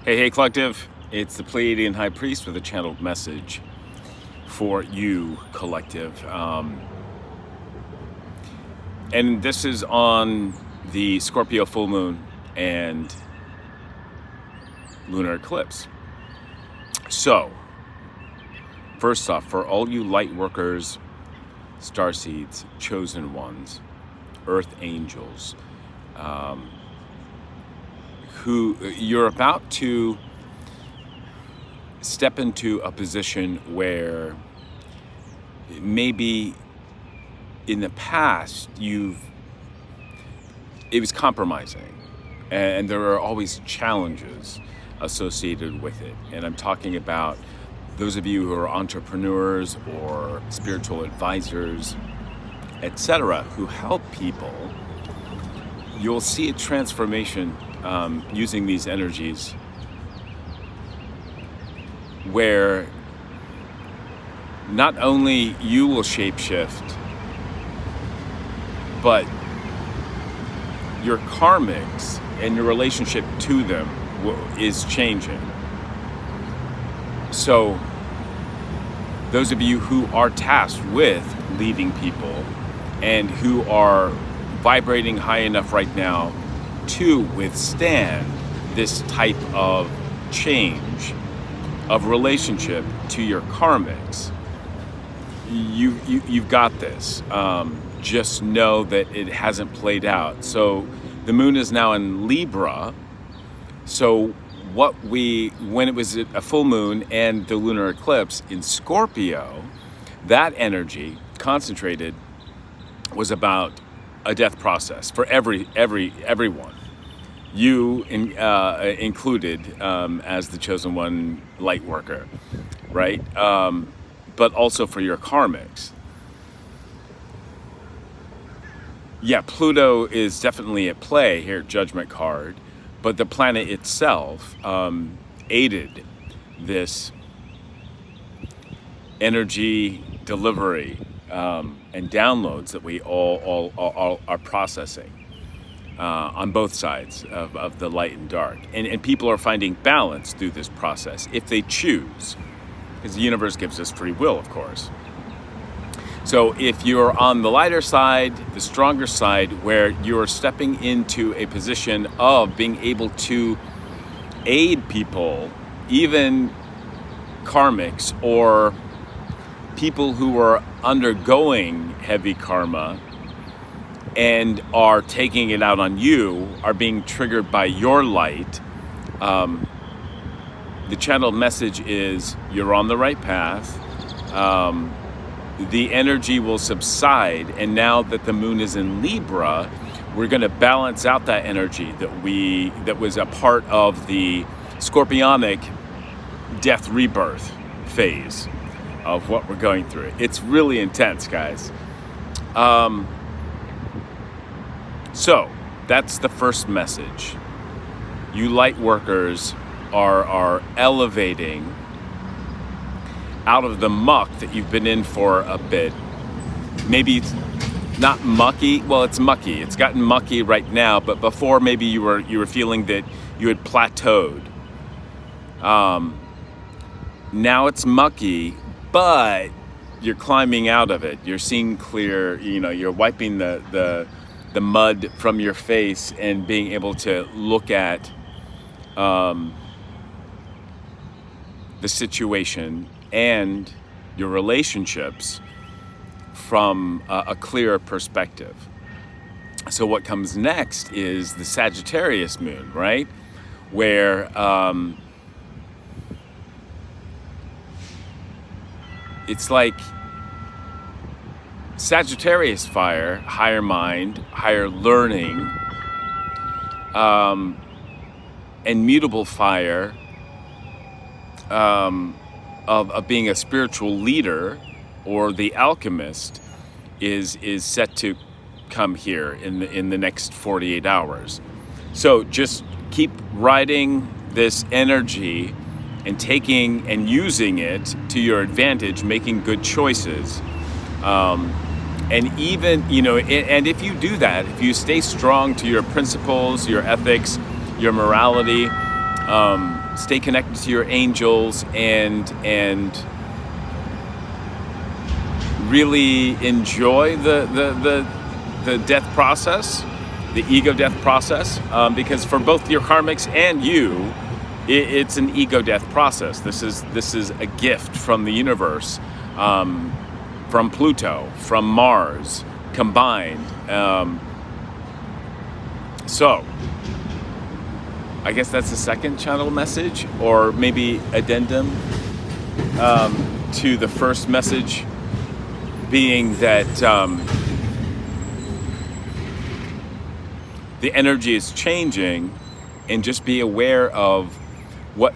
Hey, collective. It's the Pleiadian High Priest with a channeled message for you, collective. And this is on the Scorpio full moon and lunar eclipse. So, first off, for all you light workers, starseeds, chosen ones, earth angels, who you're about to step into a position where maybe in the past it was compromising, and there are always challenges associated with it. And I'm talking about those of you who are entrepreneurs or spiritual advisors, etc., who help people. You'll see a transformation using these energies where not only you will shapeshift, but your karmics and your relationship to them is changing. So those of you who are tasked with leading people and who are vibrating high enough right now to withstand this type of change of relationship to your karmics, you've got this. Just know that it hasn't played out. So the moon is now in Libra. So when it was a full moon and the lunar eclipse in Scorpio, that energy concentrated was about a death process for everyone. You included as the chosen one light worker, right? But also for your karmics. Yeah, Pluto is definitely at play here, Judgment card, but the planet itself aided this energy delivery and downloads that we all are processing on both sides of the light and dark. And people are finding balance through this process if they choose, because the universe gives us free will, of course. So if you're on the lighter side, the stronger side, where you're stepping into a position of being able to aid people, even karmics or people who are undergoing heavy karma and are taking it out on you, are being triggered by your light, the channeled message is you're on the right path. The energy will subside, and now that the moon is in Libra, we're going to balance out that energy that was a part of the scorpionic death rebirth phase of what we're going through. It's really intense, guys. So that's the first message. You light workers are elevating out of the muck that you've been in for a bit. Maybe it's not mucky. Well, it's mucky. It's gotten mucky right now, but before maybe you were feeling that you had plateaued. Now it's mucky, but you're climbing out of it. You're seeing clear. You're wiping the mud from your face and being able to look at the situation and your relationships from a clearer perspective. So what comes next is the Sagittarius moon, right? Where it's like Sagittarius fire, higher mind, higher learning, and mutable fire of being a spiritual leader or the alchemist is set to come here in the next 48 hours. So just keep riding this energy and taking and using it to your advantage, making good choices. And even, and if you do that, if you stay strong to your principles, your ethics, your morality, Stay connected to your angels and really enjoy the death process, the ego death process, because for both your karmics and you, it's an ego death process. This is a gift from the universe, from Pluto, from Mars combined. So I guess that's the second channel message, or maybe addendum to the first message, being that the energy is changing, and just be aware of what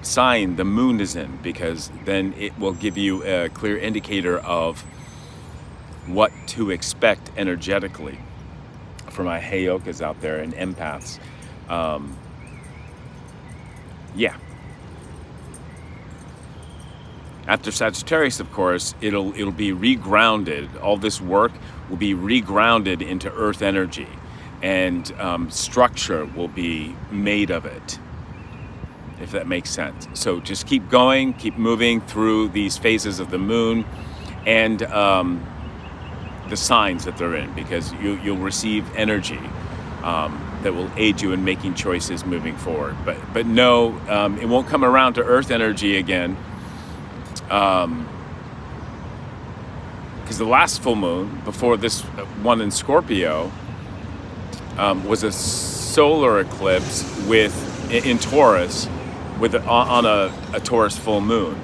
sign the moon is in, because then it will give you a clear indicator of what to expect energetically. For my Heyokas out there and empaths, yeah. After Sagittarius, of course, it'll be regrounded. All this work will be regrounded into Earth energy, and structure will be made of it, if that makes sense. So just keep going, keep moving through these phases of the moon and the signs that they're in, because you'll receive energy that will aid you in making choices moving forward. But no, it won't come around to Earth energy again, because the last full moon before this one in Scorpio was a solar eclipse in Taurus on a Taurus full moon,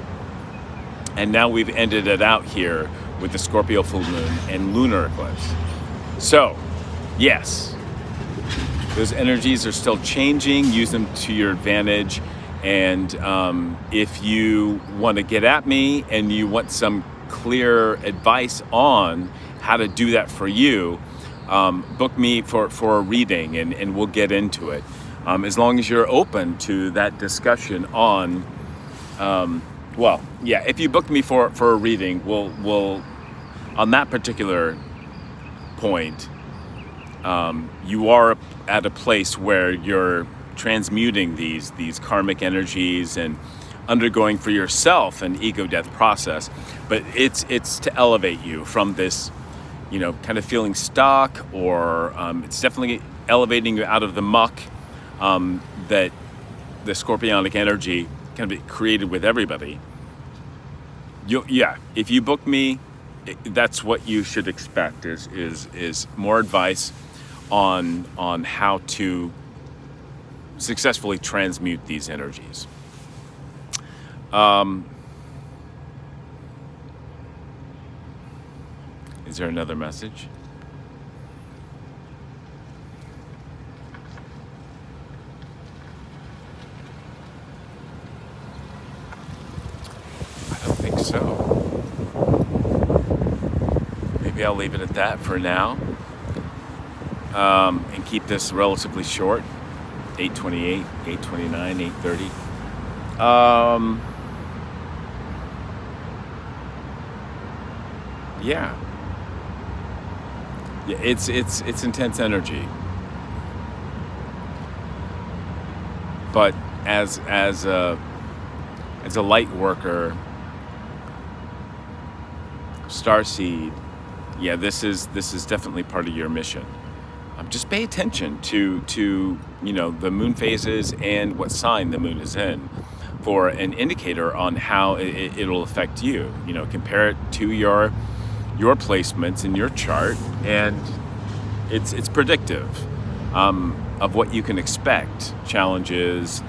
and now we've ended it out here with the Scorpio full moon and lunar eclipse. So yes, those energies are still changing. Use them to your advantage. And if you want to get at me and you want some clear advice on how to do that for you, book me for a reading, and we'll get into it. As long as you're open to that discussion on, if you book me for a reading, we'll on that particular point, you are at a place where you're transmuting these karmic energies and undergoing for yourself an ego death process. But it's to elevate you from this, kind of feeling stuck, or it's definitely elevating you out of the muck that the scorpionic energy kind of created with everybody. If you book me, that's what you should expect is more advice on how to successfully transmute these energies. Is there another message? I don't think so. Maybe I'll leave it at that for now, and keep this relatively short. 8:28, 8:29, 8:30. It's intense energy, but as a light worker, starseed, this is definitely part of your mission. Just pay attention to the moon phases and what sign the moon is in for an indicator on how it'll affect you. Compare it to your placements in your chart, and it's predictive of what you can expect, challenges,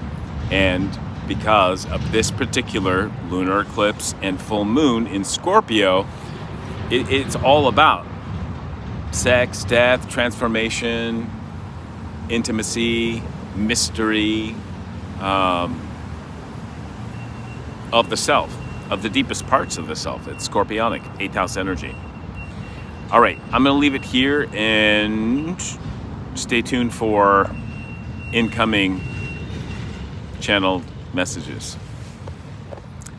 and because of this particular lunar eclipse and full moon in Scorpio, it's all about sex, death, transformation, intimacy, mystery, of the self, of the deepest parts of the self. It's scorpionic, 8th house energy. All right, I'm going to leave it here and stay tuned for incoming channeled messages.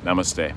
Namaste.